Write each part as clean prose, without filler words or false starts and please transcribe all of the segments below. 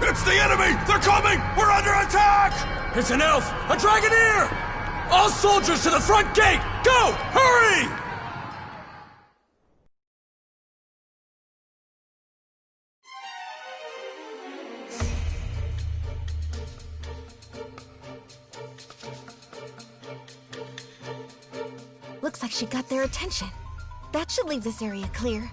It's the enemy! They're coming! We're under attack! It's an elf! A dragoneer! All soldiers to the front gate! Go! Hurry! Looks like she got their attention. That should leave this area clear.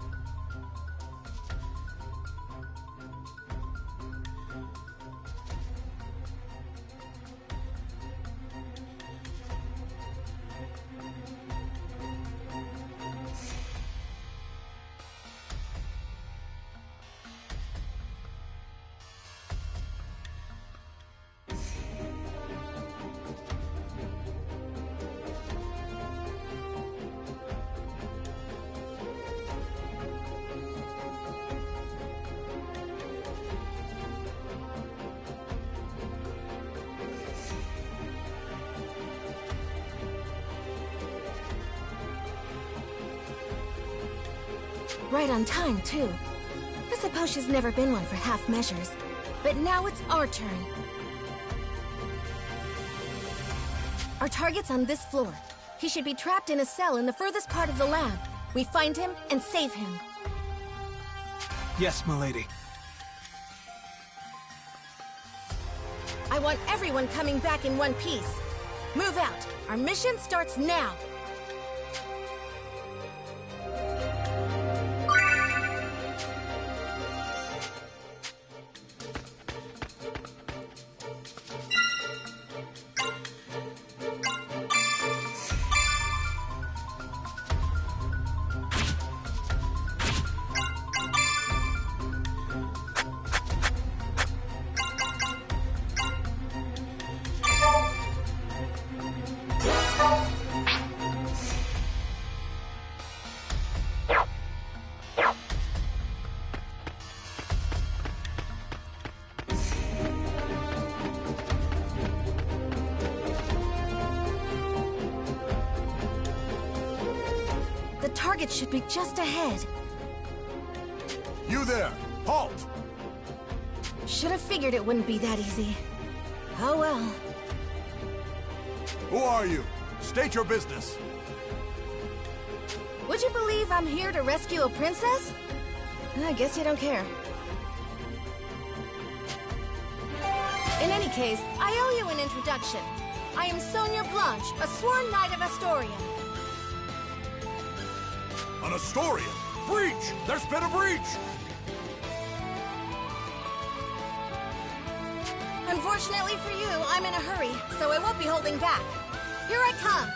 Right on time, too. I suppose she's never been one for half measures. But now it's our turn. Our target's on this floor. He should be trapped in a cell in the furthest part of the lab. We find him and save him. Yes, milady. I want everyone coming back in one piece. Move out. Our mission starts now. The target should be just ahead. You there! Halt! Should have figured it wouldn't be that easy. Oh well. Who are you? State your business. Would you believe I'm here to rescue a princess? I guess you don't care. In any case, I owe you an introduction. I am Sonia Blanche, a sworn knight of Astoria. An Astorian! Breach! There's been a breach! Unfortunately for you, I'm in a hurry, so I won't be holding back. Here I come!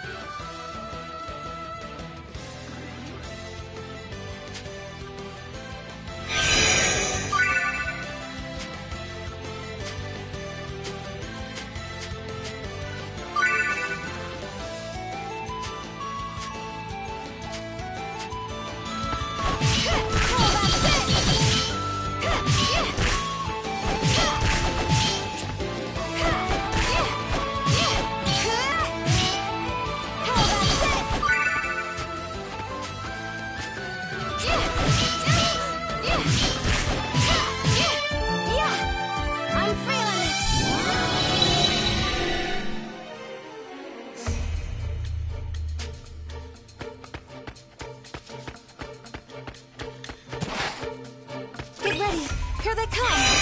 Get ready! Here they come!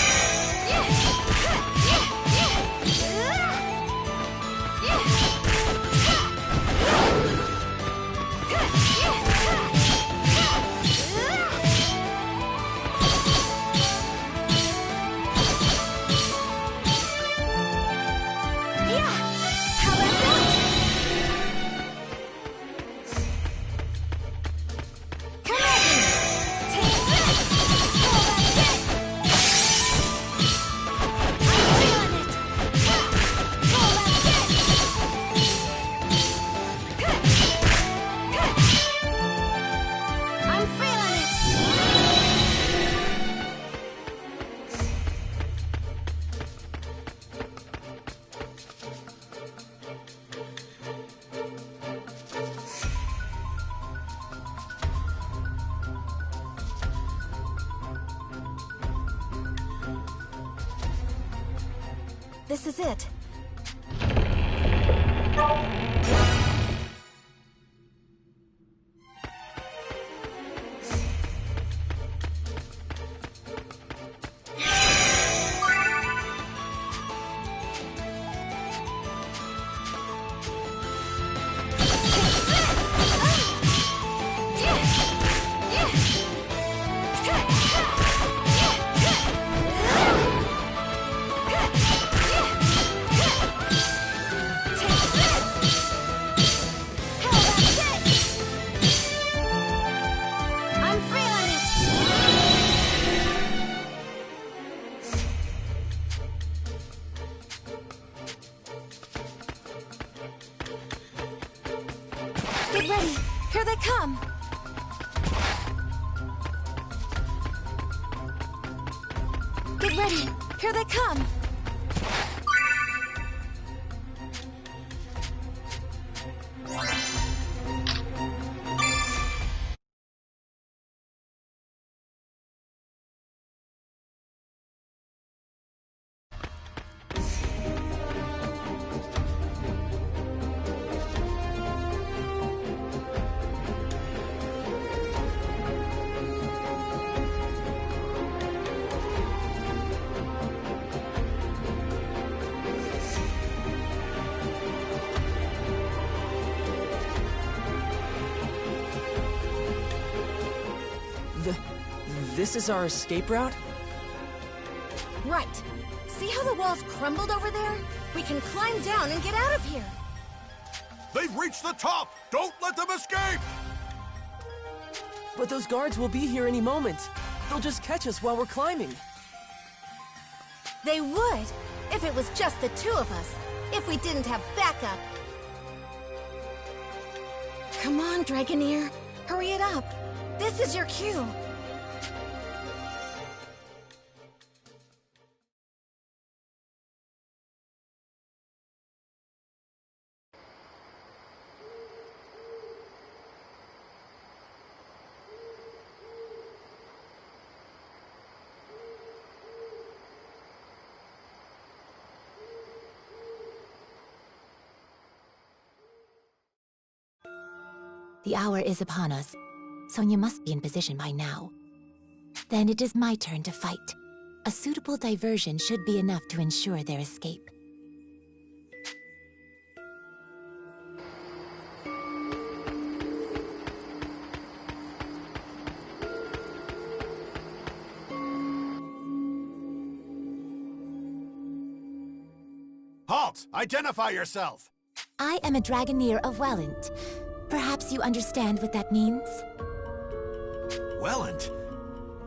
this is it. Get ready! Here they come! Get ready! Here they come! This is our escape route? Right. See how the walls crumbled over there? We can climb down and get out of here. They've reached the top! Don't let them escape! But those guards will be here any moment. They'll just catch us while we're climbing. They would, if it was just the two of us. If we didn't have backup. Come on, Dragoneer. Hurry it up. This is your cue. The hour is upon us. Sonia must be in position by now. Then it is my turn to fight. A suitable diversion should be enough to ensure their escape. Halt! Identify yourself! I am a Dragoneer of Welland. Perhaps you understand what that means? Welland?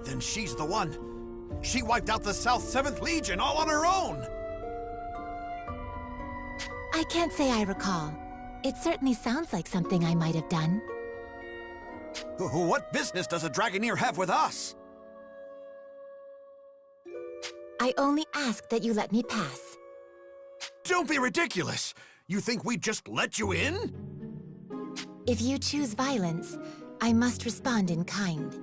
Then she's the one. She wiped out the South 7th Legion all on her own! I can't say I recall. It certainly sounds like something I might have done. What business does a Dragoneer have with us? I only ask that you let me pass. Don't be ridiculous! You think we'd just let you in? If you choose violence, I must respond in kind.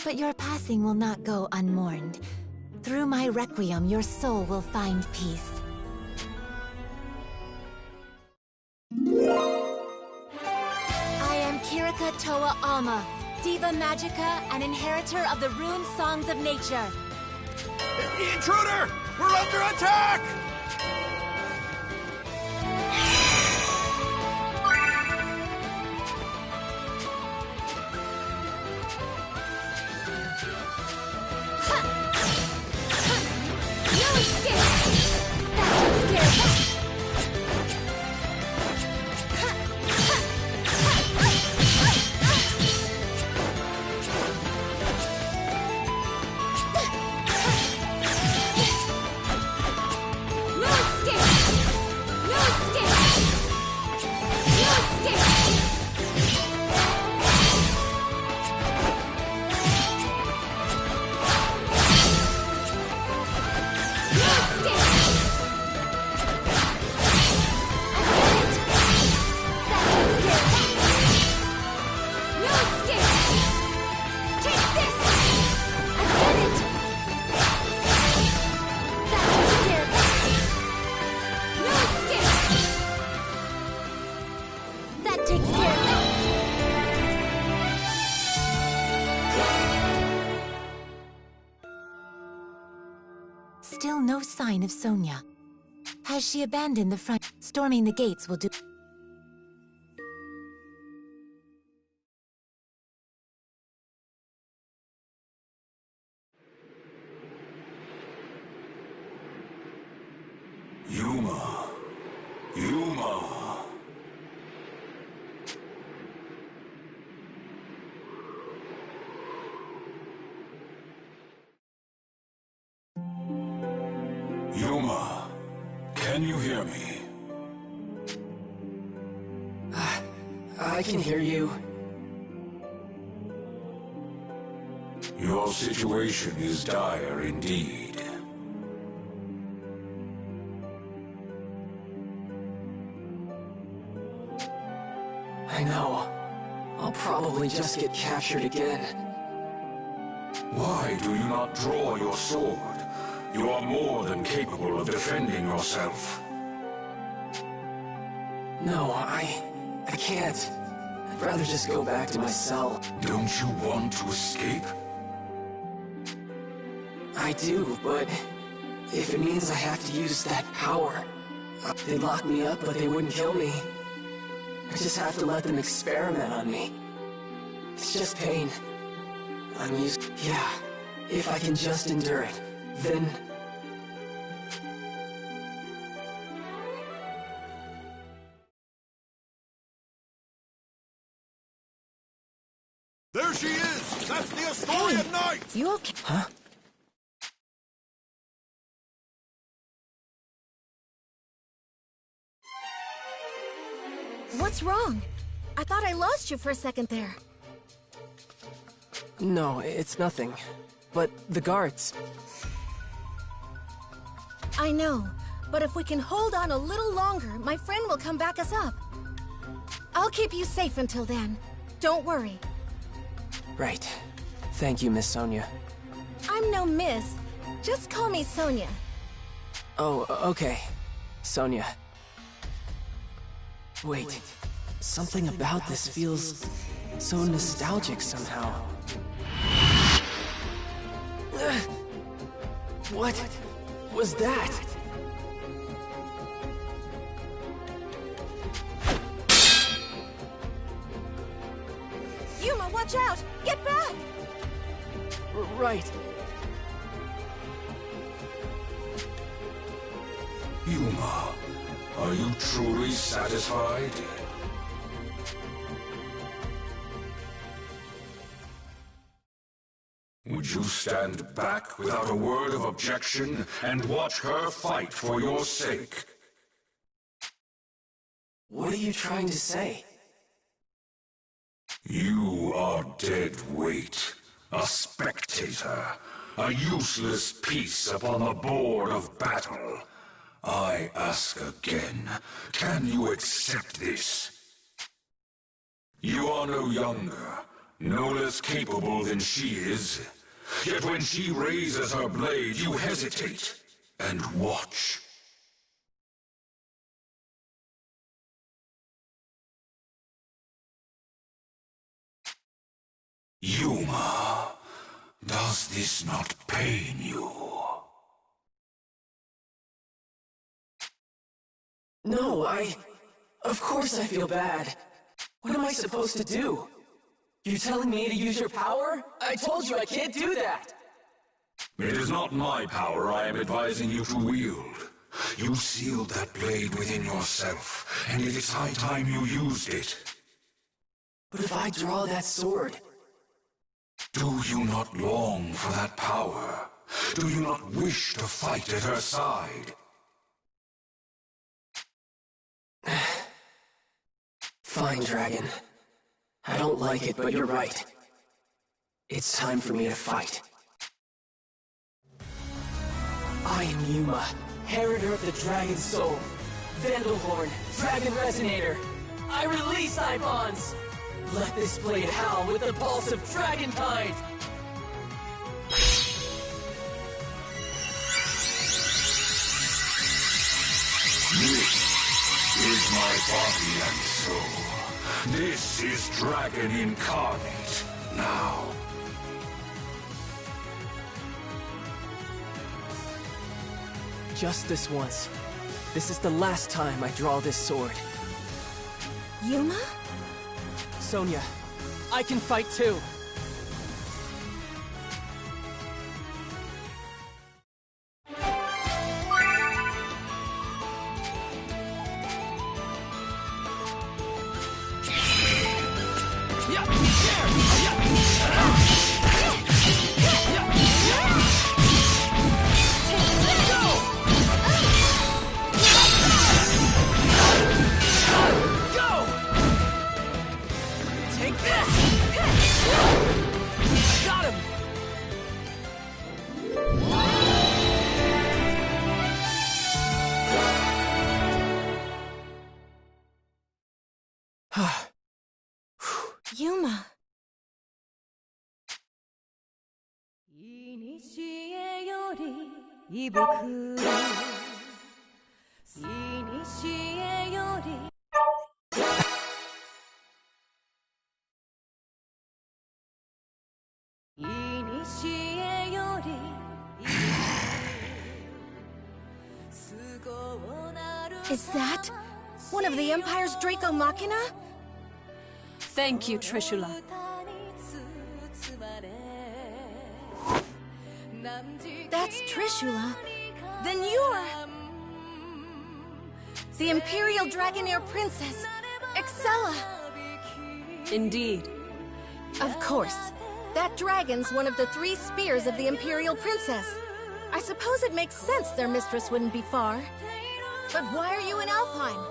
But your passing will not go unmourned. Through my requiem, your soul will find peace. I am Kirika Toa Alma, Diva Magica and inheritor of the rune songs of nature. Intruder! We're under attack! still no sign of Sonia. Has she abandoned the front? Storming the gates will do. Yuma. Yuma. Yuma, can you hear me? I can hear you. Your situation is dire indeed. I know. I'll probably just get captured again. Why do you not draw your sword? You are more than capable of defending yourself. No, I can't. I'd rather just go back to my cell. Don't you want to escape? I do, but if it means I have to use that power, they'd lock me up, but they wouldn't kill me. I just have to let them experiment on me. It's just pain. I'm used. Yeah, if I can just endure it, then... There she is! That's the Asturian Knight! You okay? Huh? What's wrong? I thought I lost you for a second there. No, it's nothing. But the guards... I know, but if we can hold on a little longer, my friend will come back us up. I'll keep you safe until then. Don't worry. Right. Thank you, Miss Sonia. I'm no miss. Just call me Sonia. Oh, okay. Sonia. Wait. Something about this feels so nostalgic somehow. What was that? Yuma, watch out! Get back! Right. Yuma, are you truly satisfied? Would you stand back without a word of objection and watch her fight for your sake? What are you trying to say? You are dead weight, a spectator, a useless piece upon the board of battle. I ask again, can you accept this? You are no younger, no less capable than she is. Yet when she raises her blade, you hesitate and watch. Yuma, does this not pain you? No, Of course I feel bad. What am I supposed to do? You telling me to use your power? I told you I can't do that! It is not my power I am advising you to wield. You sealed that blade within yourself, and it is high time you used it. But if I draw that sword... Do you not long for that power? Do you not wish to fight at her side? Fine, Dragon. I don't like it, but you're right. It's time for me to fight. I am Yuma, Heriter of the Dragon Soul. Vandalhorn, Dragon Resonator. I release Ibons! Let this blade howl with the pulse of Dragonkind! This is my body and soul. This is Dragon Incarnate. Now. Just this once. This is the last time I draw this sword. Yuma? Sonia, I can fight too! Yuma. Is that one of the Empire's Draco Machina? Thank you, Trishula. That's Trishula. Then you're... the Imperial Dragonair Princess, Excella. Indeed. Of course. That dragon's one of the 3 spears of the Imperial Princess. I suppose it makes sense their mistress wouldn't be far. But why are you in Alfheim?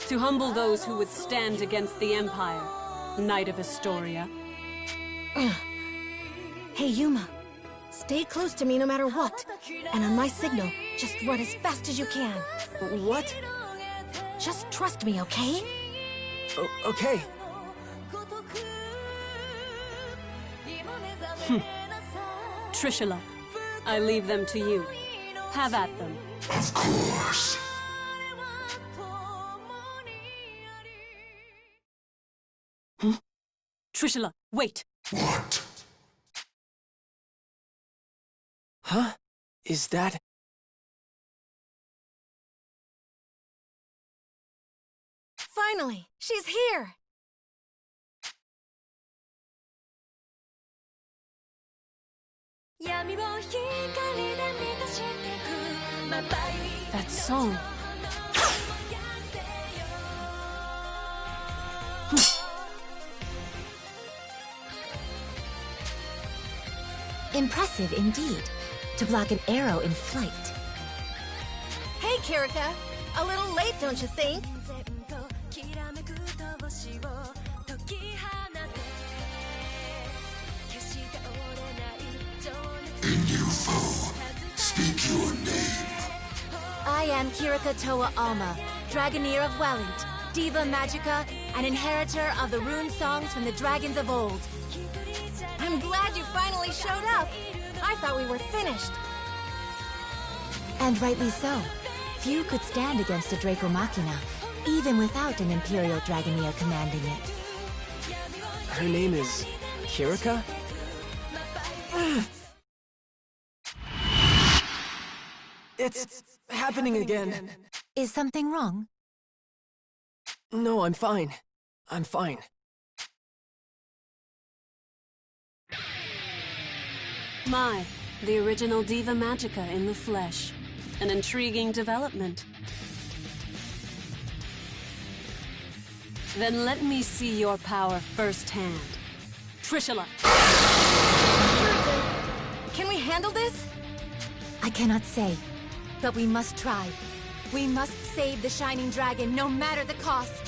To humble those who would stand against the Empire, Knight of Astoria. Hey, Yuma. Stay close to me no matter what. And on my signal, just run as fast as you can. What? Just trust me, okay? Okay. Trishula, I leave them to you. Have at them. Of course. Trishula, wait! What? Huh? Is that... Finally, she's here! That song. Impressive indeed, to block an arrow in flight. Hey, Kirika. A little late, don't you think? In you, foe. Speak your name. I am Kirika Toa Alma, Dragoneer of Welland, Diva Magica, and inheritor of the rune songs from the dragons of old. I'm glad you finally showed up. I thought we were finished. And rightly so. Few could stand against a Draco Machina, even without an Imperial Dragoneer commanding it. Her name is... Kirika? It's happening again. Is something wrong? No, I'm fine. I'm fine. My, the original Diva Magica in the flesh. An intriguing development. Then let me see your power firsthand. Trishula! Can we handle this? I cannot say, but we must try. We must save the Shining Dragon, no matter the cost.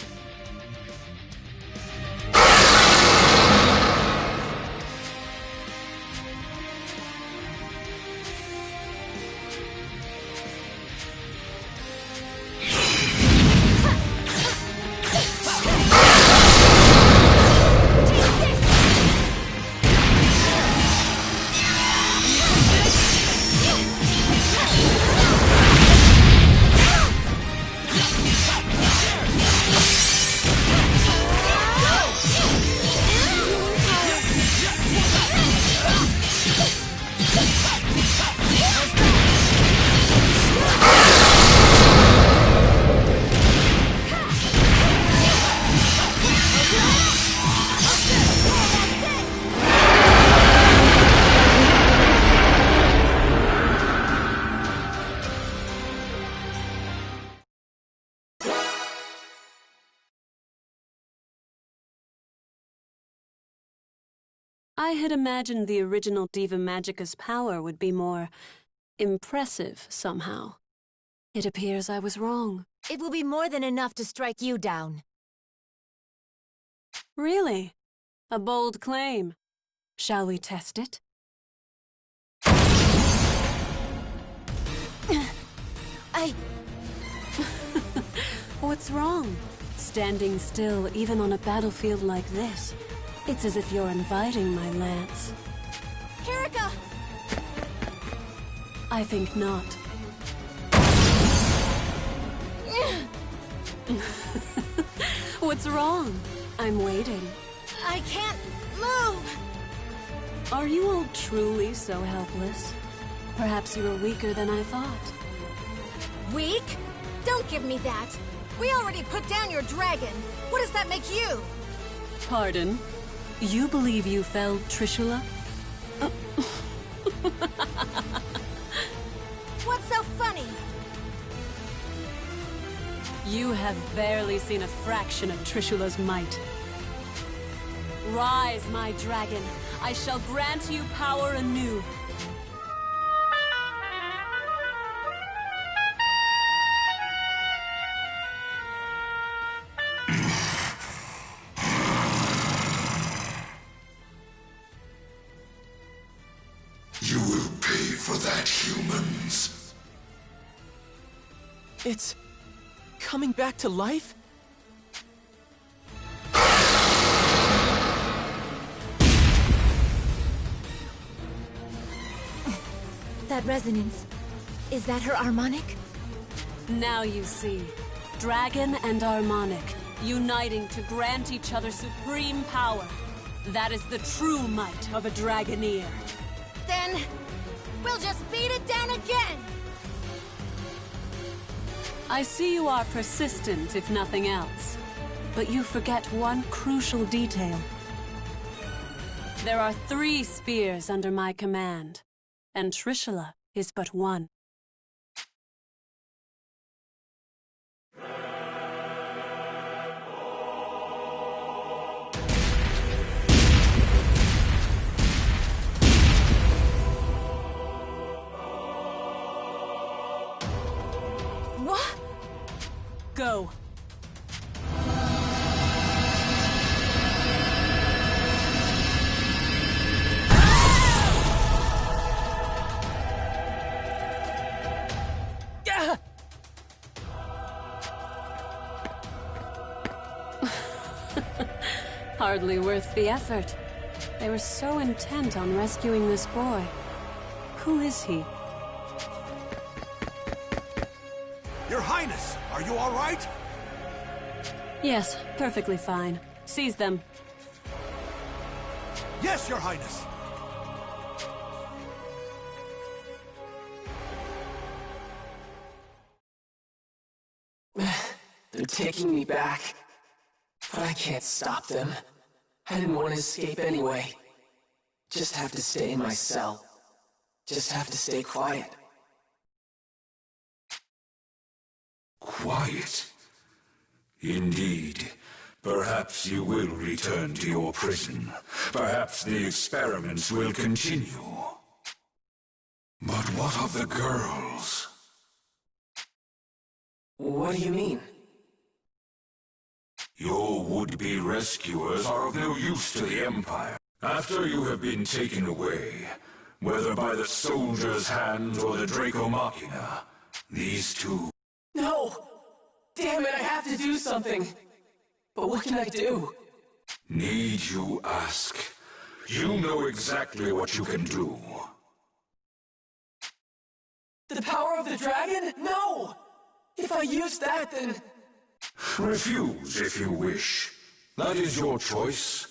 I had imagined the original Diva Magica's power would be more impressive somehow. It appears I was wrong. It will be more than enough to strike you down. Really? A bold claim. Shall we test it? What's wrong? Standing still even on a battlefield like this. It's as if you're inviting my lance. Kirika! I think not. What's wrong? I'm waiting. I can't move! Are you all truly so helpless? Perhaps you were weaker than I thought. Weak? Don't give me that. We already put down your dragon. What does that make you? Pardon? You believe you felled Trishula? What's so funny? You have barely seen a fraction of Trishula's might. Rise, my dragon. I shall grant you power anew. You will pay for that, humans. It's coming back to life? That resonance, is that her harmonic? Now you see. Dragon and Harmonic, uniting to grant each other supreme power. That is the true might of a Dragoneer. Then, we'll just beat it down again! I see you are persistent, if nothing else. But you forget one crucial detail. There are 3 spears under my command, and Trishula is but one. What? Go. Hardly worth the effort. They were so intent on rescuing this boy. Who is he? Your Highness, are you all right? Yes, perfectly fine. Seize them. Yes, Your Highness. They're taking me back. But I can't stop them. I didn't want to escape anyway. Just have to stay in my cell. Just have to stay quiet. Quiet? Indeed. Perhaps you will return to your prison. Perhaps the experiments will continue. But what of the girls? What do you mean? Your would-be rescuers are of no use to the Empire. After you have been taken away, whether by the soldier's hand or the Draco Machina, these two... No! Damn it, I have to do something! But what can I do? Need you ask? You know exactly what you can do. The power of the dragon? No! If I use that, then... Refuse if you wish. That is your choice.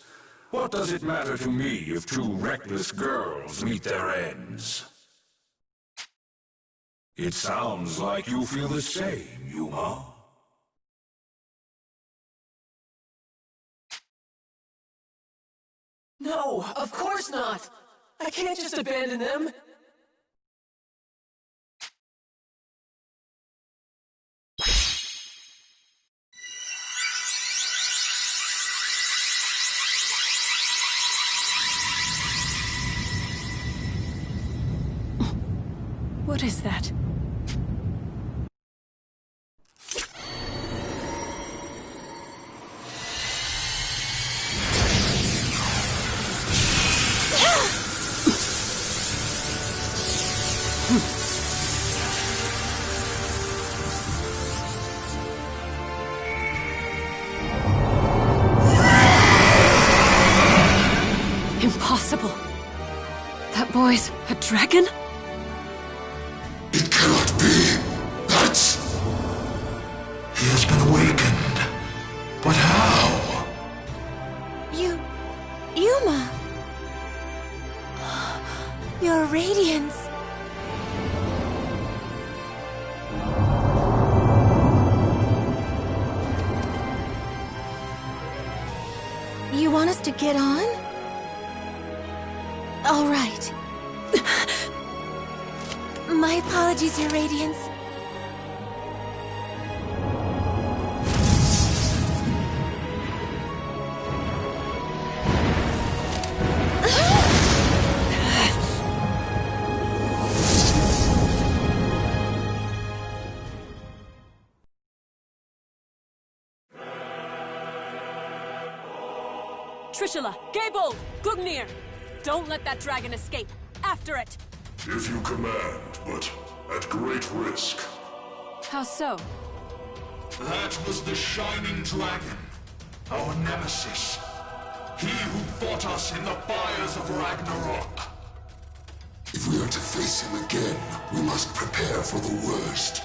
What does it matter to me if 2 reckless girls meet their ends? It sounds like you feel the same, Yuma. No, of course not! I can't just abandon them! is that? Impossible. That boy's a dragon? It cannot be. That's... He has been awakened. But how? Yuma! Your radiance! You want us to get on? All right. My apologies, Your Radiance. Trishula, Gable, Gungnir! Don't let that dragon escape! After it! If you command, but at great risk. How so? That was the Shining Dragon, our nemesis. He who fought us in the fires of Ragnarok. If we are to face him again, we must prepare for the worst.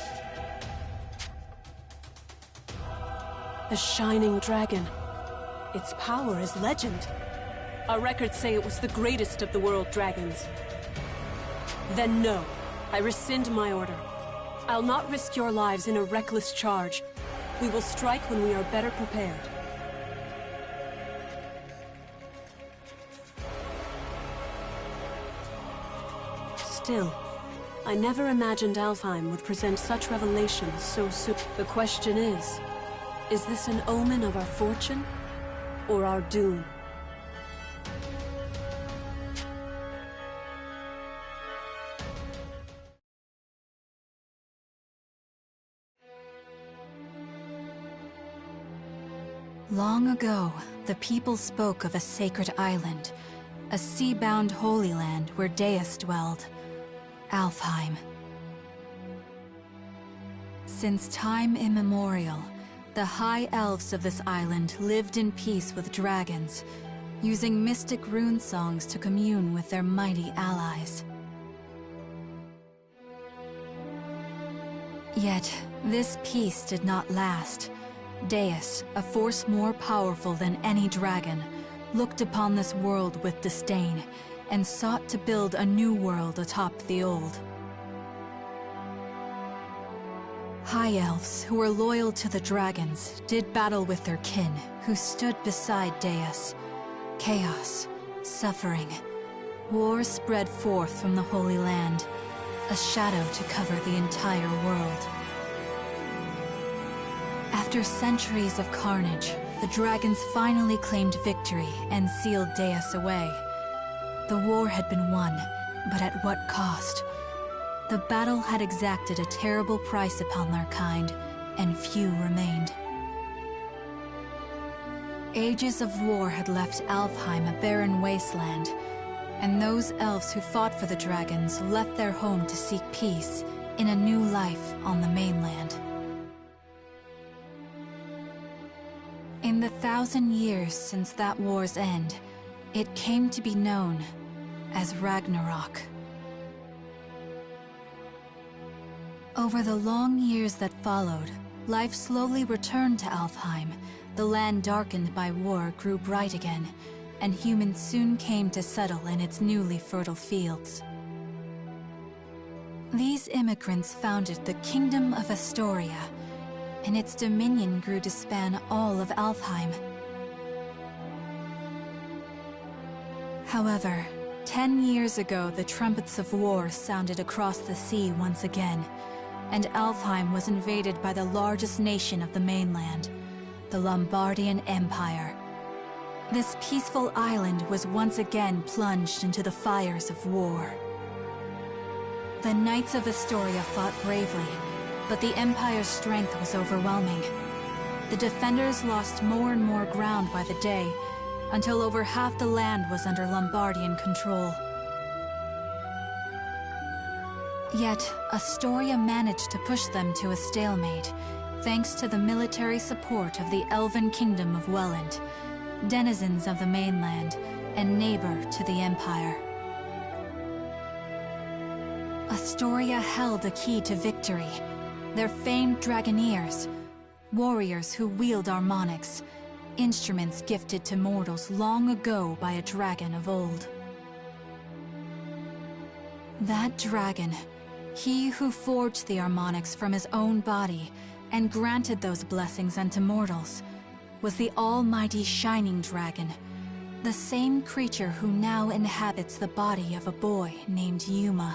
The Shining Dragon. Its power is legend. Our records say it was the greatest of the world dragons. Then no, I rescind my order. I'll not risk your lives in a reckless charge. We will strike when we are better prepared. Still, I never imagined Alfheim would present such revelations so soon. The question is this an omen of our fortune? Or our doom? Long ago, the people spoke of a sacred island, a sea-bound holy land where Deus dwelled, Alfheim. Since time immemorial, the high elves of this island lived in peace with dragons, using mystic rune songs to commune with their mighty allies. Yet, this peace did not last. Deus, a force more powerful than any dragon, looked upon this world with disdain and sought to build a new world atop the old. High elves, who were loyal to the dragons, did battle with their kin, who stood beside Deus. Chaos, suffering, war spread forth from the Holy Land, a shadow to cover the entire world. After centuries of carnage, the dragons finally claimed victory and sealed Deus away. The war had been won, but at what cost? The battle had exacted a terrible price upon their kind, and few remained. Ages of war had left Alfheim a barren wasteland, and those elves who fought for the dragons left their home to seek peace in a new life on the mainland. In the 1,000 years since that war's end, it came to be known as Ragnarok. Over the long years that followed, life slowly returned to Alfheim. The land darkened by war grew bright again, and humans soon came to settle in its newly fertile fields. These immigrants founded the Kingdom of Astoria, and its dominion grew to span all of Alfheim. However, 10 years ago, the trumpets of war sounded across the sea once again, and Alfheim was invaded by the largest nation of the mainland, the Lombardian Empire. This peaceful island was once again plunged into the fires of war. The Knights of Astoria fought bravely, but the Empire's strength was overwhelming. The defenders lost more and more ground by the day, until over half the land was under Lombardian control. Yet, Astoria managed to push them to a stalemate, thanks to the military support of the Elven Kingdom of Welland, denizens of the mainland, and neighbor to the Empire. Astoria held a key to victory, their famed Dragoneers, warriors who wield harmonics, instruments gifted to mortals long ago by a dragon of old. That dragon, he who forged the harmonics from his own body and granted those blessings unto mortals, was the almighty Shining Dragon, the same creature who now inhabits the body of a boy named Yuma.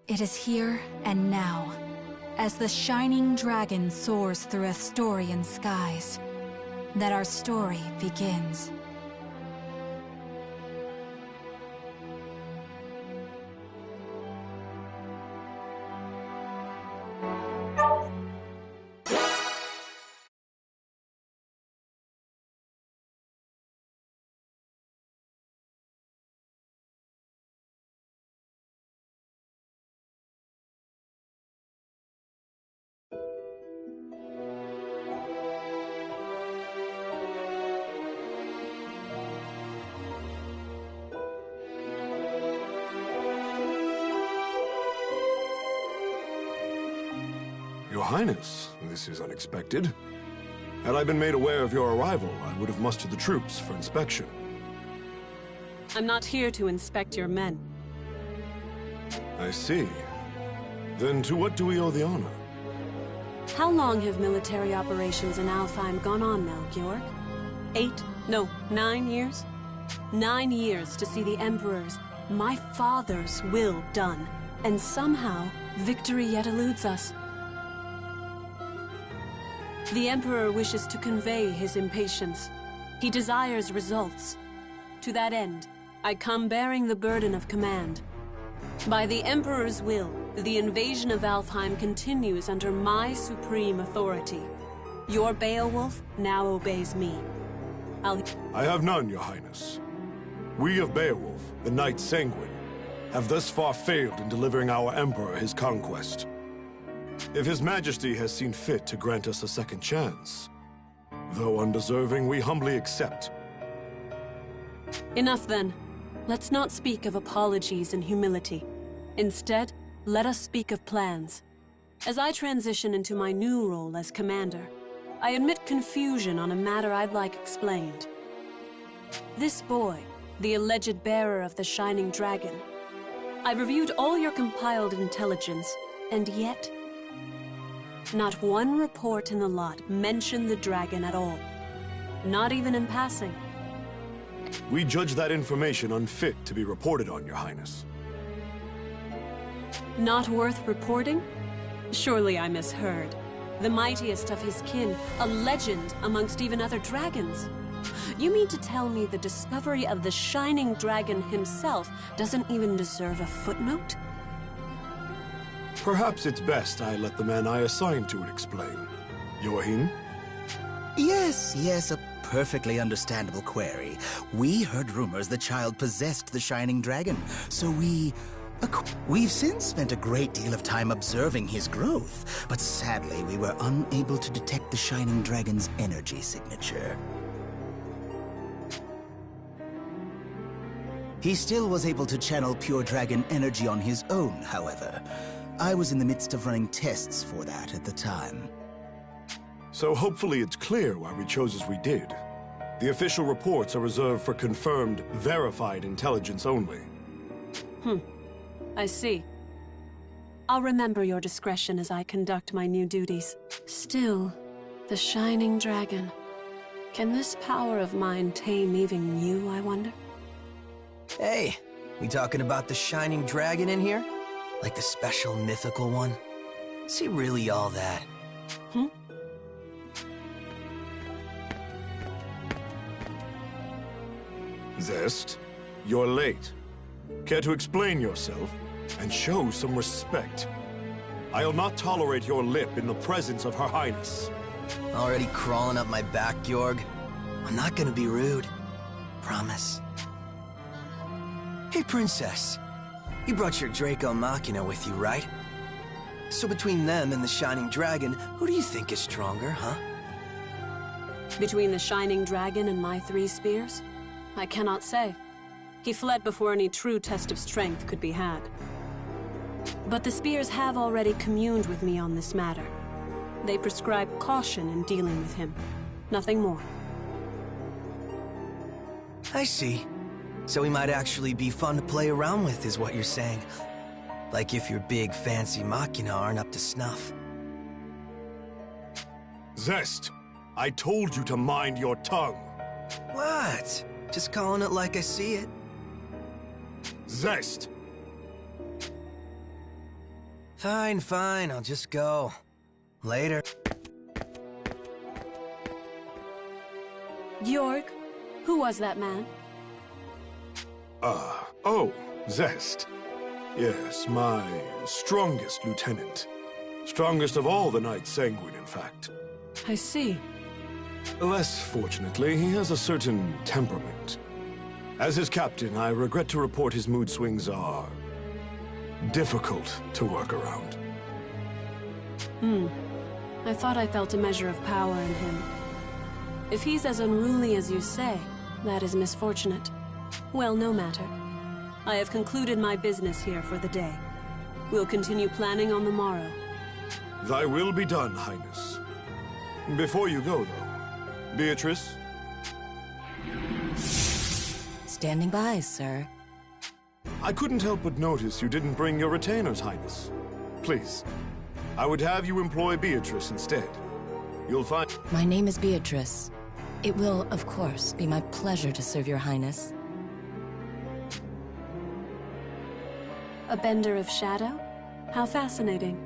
It is here and now, as the Shining Dragon soars through Astorian skies, that our story begins. Your Highness, this is unexpected. Had I been made aware of your arrival, I would have mustered the troops for inspection. I'm not here to inspect your men. I see. Then to what do we owe the honor? How long have military operations in Alfheim gone on now, Georg? 9 years? 9 years to see the Emperor's, my father's will done, and somehow victory yet eludes us. The Emperor wishes to convey his impatience. He desires results. To that end, I come bearing the burden of command. By the Emperor's will, the invasion of Alfheim continues under my supreme authority. Your Beowulf now obeys me. I have none, Your Highness. We of Beowulf, the Knight Sanguine, have thus far failed in delivering our Emperor his conquest. If His Majesty has seen fit to grant us a second chance, though undeserving, we humbly accept. Enough then. Let's not speak of apologies and humility. Instead, let us speak of plans. As I transition into my new role as commander, I admit confusion on a matter I'd like explained. This boy, the alleged bearer of the Shining Dragon, I've reviewed all your compiled intelligence, and yet not one report in the lot mentioned the dragon at all. Not even in passing. We judge that information unfit to be reported on, Your Highness. Not worth reporting? Surely I misheard. The mightiest of his kin, a legend amongst even other dragons. You mean to tell me the discovery of the Shining Dragon himself doesn't even deserve a footnote? Perhaps it's best I let the man I assigned to it explain. Joachim? Yes, a perfectly understandable query. We heard rumors the child possessed the Shining Dragon, so we've since spent a great deal of time observing his growth, but sadly we were unable to detect the Shining Dragon's energy signature. He still was able to channel pure dragon energy on his own, however. I was in the midst of running tests for that at the time. So hopefully it's clear why we chose as we did. The official reports are reserved for confirmed, verified intelligence only. I see. I'll remember your discretion as I conduct my new duties. Still, the Shining Dragon. Can this power of mine tame even you, I wonder? Hey, we talking about the Shining Dragon in here? Like the special mythical one? Is he really all that? Zest, you're late. Care to explain yourself and show some respect? I'll not tolerate your lip in the presence of Her Highness. Already crawling up my back, Georg? I'm not gonna be rude. Promise. Hey, Princess. You brought your Draco Machina with you, right? So between them and the Shining Dragon, who do you think is stronger, huh? Between the Shining Dragon and my 3 spears? I cannot say. He fled before any true test of strength could be had. But the spears have already communed with me on this matter. They prescribe caution in dealing with him. Nothing more. I see. So he might actually be fun to play around with, is what you're saying. Like if your big, fancy Machina aren't up to snuff. Zest, I told you to mind your tongue. What? Just calling it like I see it. Zest! Fine, fine, I'll just go. Later. Georg, who was that man? Oh, Zest. Yes, my strongest lieutenant. Strongest of all the Knights Sanguine, in fact. I see. Less fortunately, he has a certain temperament. As his captain, I regret to report his mood swings are difficult to work around. I thought I felt a measure of power in him. If he's as unruly as you say, that is misfortunate. Well, no matter. I have concluded my business here for the day. We'll continue planning on the morrow. Thy will be done, Highness. Before you go, though, Beatrice? Standing by, sir. I couldn't help but notice you didn't bring your retainers, Highness. Please, I would have you employ Beatrice instead. You'll find... My name is Beatrice. It will, of course, be my pleasure to serve your highness. A bender of shadow? How fascinating.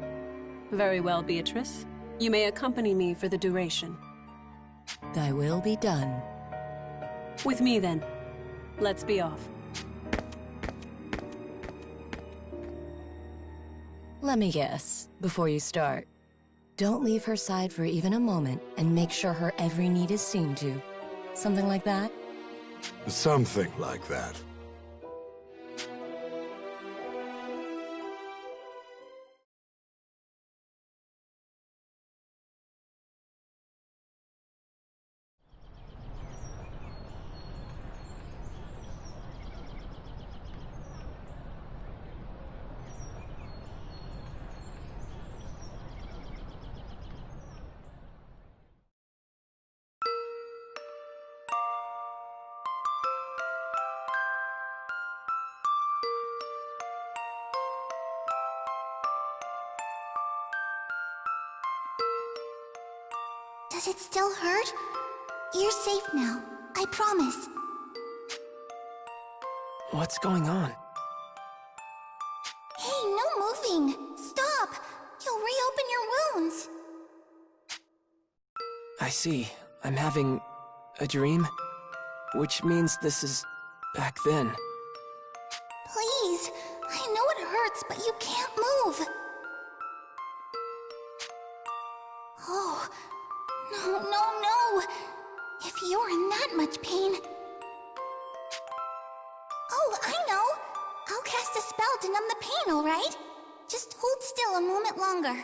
Very well, Beatrice. You may accompany me for the duration. Thy will be done. With me, then. Let's be off. Let me guess, before you start. Don't leave her side for even a moment, and make sure her every need is seen to. Something like that? Something like that. Does it still hurt? You're safe now. I promise. What's going on? Hey, no moving! Stop! You'll reopen your wounds! I see. I'm having a dream? Which means this is back then. Please! I know it hurts, but you can't move! Oh... No, no, no! If you're in that much pain... Oh, I know! I'll cast a spell to numb the pain, alright? Just hold still a moment longer.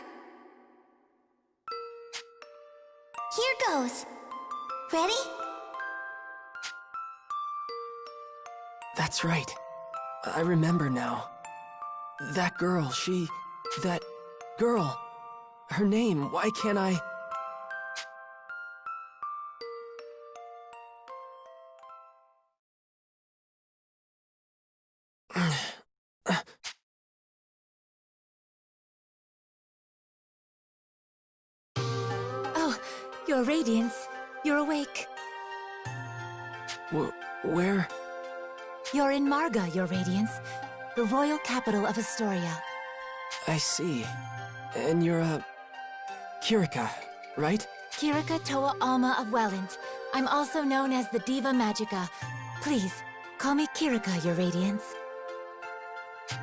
Here goes. Ready? That's right. I remember now. That girl, that girl. Her name, why can't I... Oh, Your Radiance. You're awake. Where? You're in Marga, Your Radiance. The royal capital of Astoria. I see. And you're Kirika, right? Kirika Toa Alma of Welland. I'm also known as the Diva Magica. Please, call me Kirika, Your Radiance.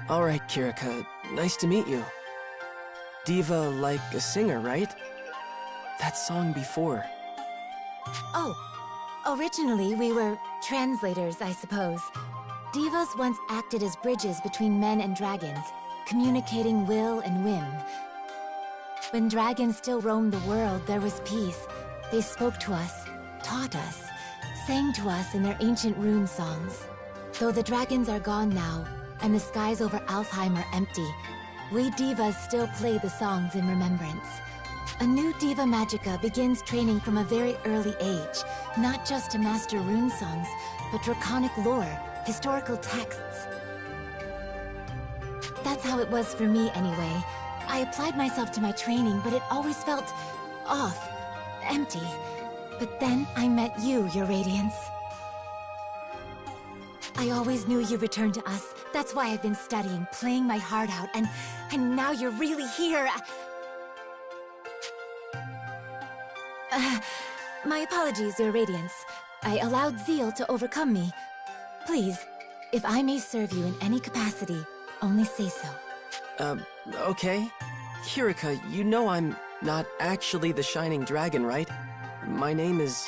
Alright, Kirika. Nice to meet you. Diva like a singer, right? That song before. Oh, originally we were translators, I suppose. Divas once acted as bridges between men and dragons, communicating will and whim. When dragons still roamed the world, there was peace. They spoke to us, taught us, sang to us in their ancient rune songs. Though the dragons are gone now, and the skies over Alfheim are empty, we divas still play the songs in remembrance. A new Diva Magica begins training from a very early age, not just to master rune songs, but draconic lore, historical texts. That's how it was for me anyway. I applied myself to my training, but it always felt off, empty. But then I met you, Your Radiance. I always knew you'd return to us. That's why I've been studying, playing my heart out, and now you're really here. My apologies, Your Radiance. I allowed zeal to overcome me. Please, if I may serve you in any capacity, only say so. Okay. Kirika, you know I'm not actually the Shining Dragon, right? My name is...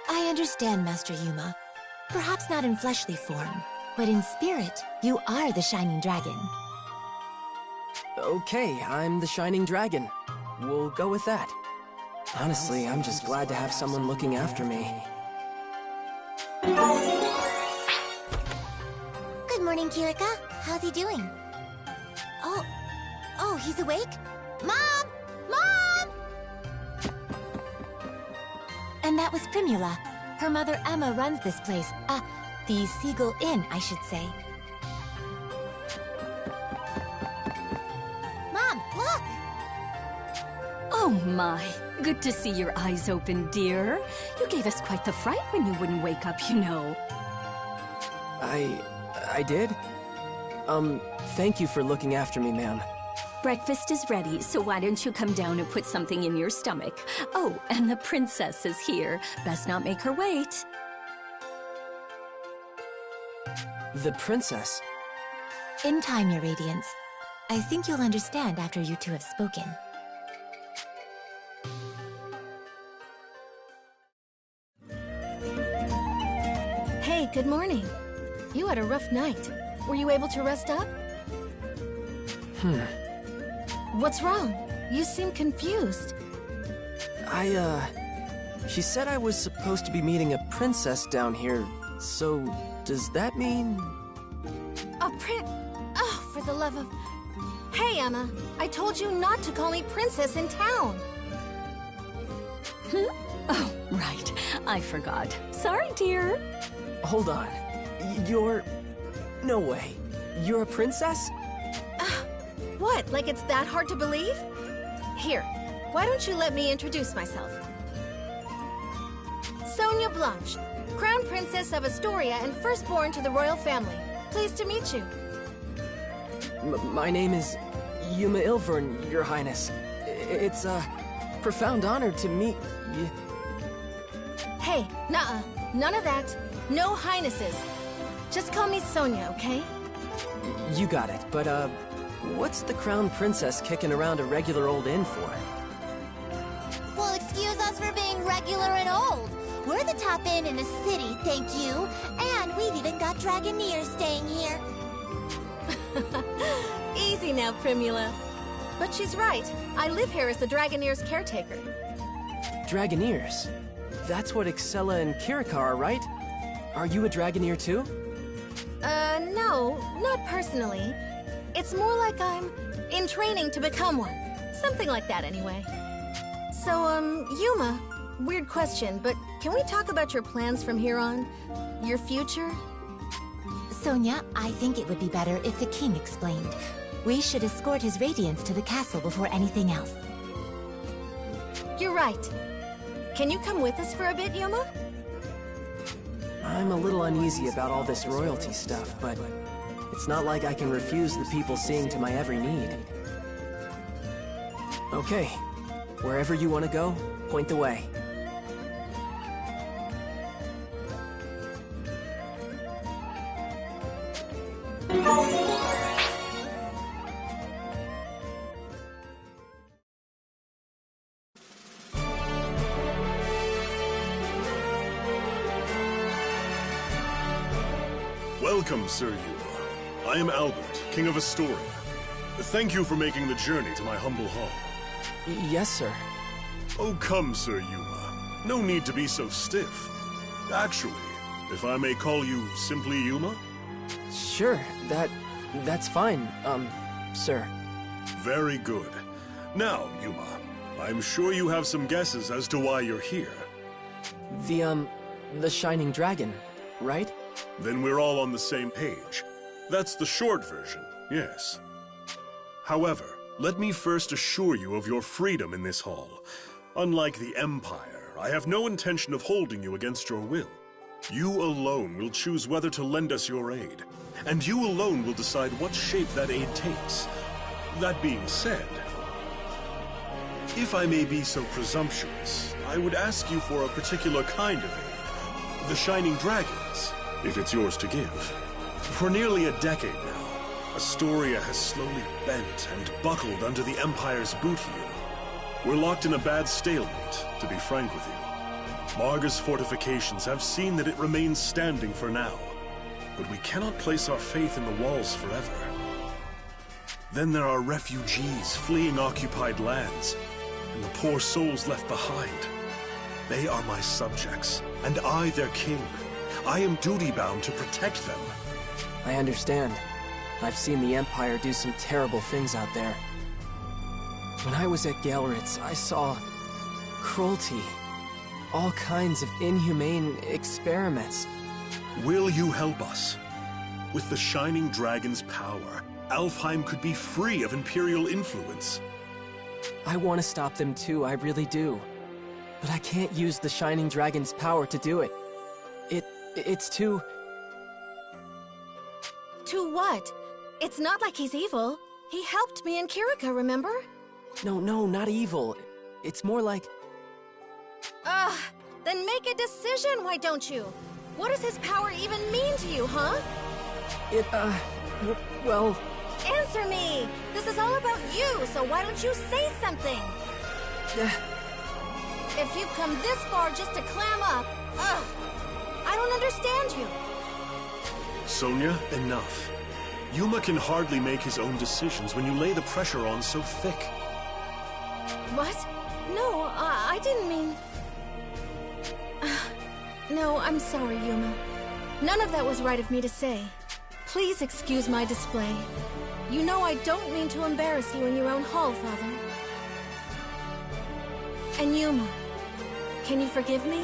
I understand, Master Yuma. Perhaps not in fleshly form, but in spirit, you are the Shining Dragon. Okay, I'm the Shining Dragon. We'll go with that. Honestly, I'm just glad to have someone looking after me. Good morning, Kirika. How's he doing? Oh, he's awake? Mom! Mom! And that was Primula. Her mother Emma runs this place. The Seagull Inn, I should say. Mom, look! Oh my, good to see your eyes open, dear. You gave us quite the fright when you wouldn't wake up, you know. I did? Thank you for looking after me, ma'am. Breakfast is ready, so why don't you come down and put something in your stomach? Oh, and the princess is here. Best not make her wait. The princess? In time, Your Radiance. I think you'll understand after you two have spoken. Hey, good morning. You had a rough night. Were you able to rest up? What's wrong? You seem confused. She said I was supposed to be meeting a princess down here, so does that mean... Oh, for the love of... Hey, Emma, I told you not to call me princess in town. Oh, right. I forgot. Sorry, dear. Hold on. You're... No way. You're a princess? What, like it's that hard to believe? Here, why don't you let me introduce myself? Sonia Blanche, Crown Princess of Astoria and firstborn to the royal family. Pleased to meet you. My name is Yuma Ilvern, Your Highness. It's a profound honor to meet you. Hey, nuh-uh. None of that. No highnesses. Just call me Sonia, okay? You got it, but what's the Crown Princess kicking around a regular old inn for? Well, excuse us for being regular and old. We're the top inn in the city, thank you. And we've even got Dragoneers staying here. Easy now, Primula. But she's right. I live here as the Dragoneers' caretaker. Dragoneers? That's what Excella and Kirika are, right? Are you a Dragoneer too? No, not personally. It's more like I'm in training to become one. Something like that, anyway. So, Yuma, weird question, but can we talk about your plans from here on? Your future? Sonia, I think it would be better if the king explained. We should escort his radiance to the castle before anything else. You're right. Can you come with us for a bit, Yuma? I'm a little uneasy about all this royalty stuff, but it's not like I can refuse the people seeing to my every need. Okay, wherever you want to go, point the way. Welcome, Sir Yuma. I am Albert, King of Astoria. Thank you for making the journey to my humble hall. Yes, sir. Oh, come, Sir Yuma. No need to be so stiff. Actually, if I may call you simply Yuma? Sure, that's fine, sir. Very good. Now, Yuma, I'm sure you have some guesses as to why you're here. The Shining Dragon, right? Then we're all on the same page. That's the short version, yes. However, let me first assure you of your freedom in this hall. Unlike the Empire, I have no intention of holding you against your will. You alone will choose whether to lend us your aid, and you alone will decide what shape that aid takes. That being said, if I may be so presumptuous, I would ask you for a particular kind of aid. The Shining Dragons, if it's yours to give. For nearly a decade now, Astoria has slowly bent and buckled under the Empire's boot heel. We're locked in a bad stalemate, to be frank with you. Marga's fortifications have seen that it remains standing for now, but we cannot place our faith in the walls forever. Then there are refugees fleeing occupied lands, and the poor souls left behind. They are my subjects, and I their king. I am duty-bound to protect them. I understand. I've seen the Empire do some terrible things out there. When I was at Gelritz, I saw cruelty. All kinds of inhumane experiments. Will you help us? With the Shining Dragon's power, Alfheim could be free of Imperial influence. I want to stop them too, I really do. But I can't use the Shining Dragon's power to do it. It's too... To what? It's not like he's evil. He helped me in Kirika, remember? No, not evil. It's more like... Ugh, then make a decision, why don't you? What does his power even mean to you, huh? Well... Answer me! This is all about you, so why don't you say something? If you've come this far just to clam up, ugh, I don't understand you. Sonia, enough. Yuma can hardly make his own decisions when you lay the pressure on so thick. What? No, I didn't mean... No, I'm sorry, Yuma. None of that was right of me to say. Please excuse my display. You know I don't mean to embarrass you in your own hall, Father. And Yuma, can you forgive me?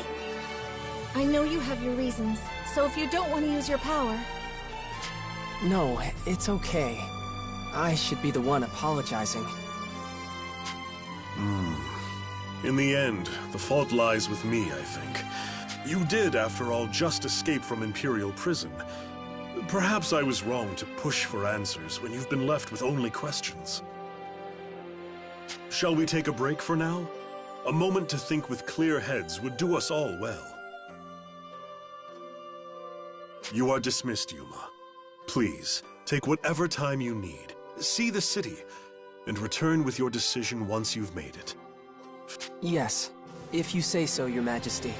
I know you have your reasons, so if you don't want to use your power... No, it's okay. I should be the one apologizing. In the end, the fault lies with me, I think. You did, after all, just escape from Imperial prison. Perhaps I was wrong to push for answers when you've been left with only questions. Shall we take a break for now? A moment to think with clear heads would do us all well. You are dismissed, Yuma. Please, take whatever time you need. See the city, and return with your decision once you've made it. Yes, if you say so, Your Majesty.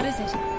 is it?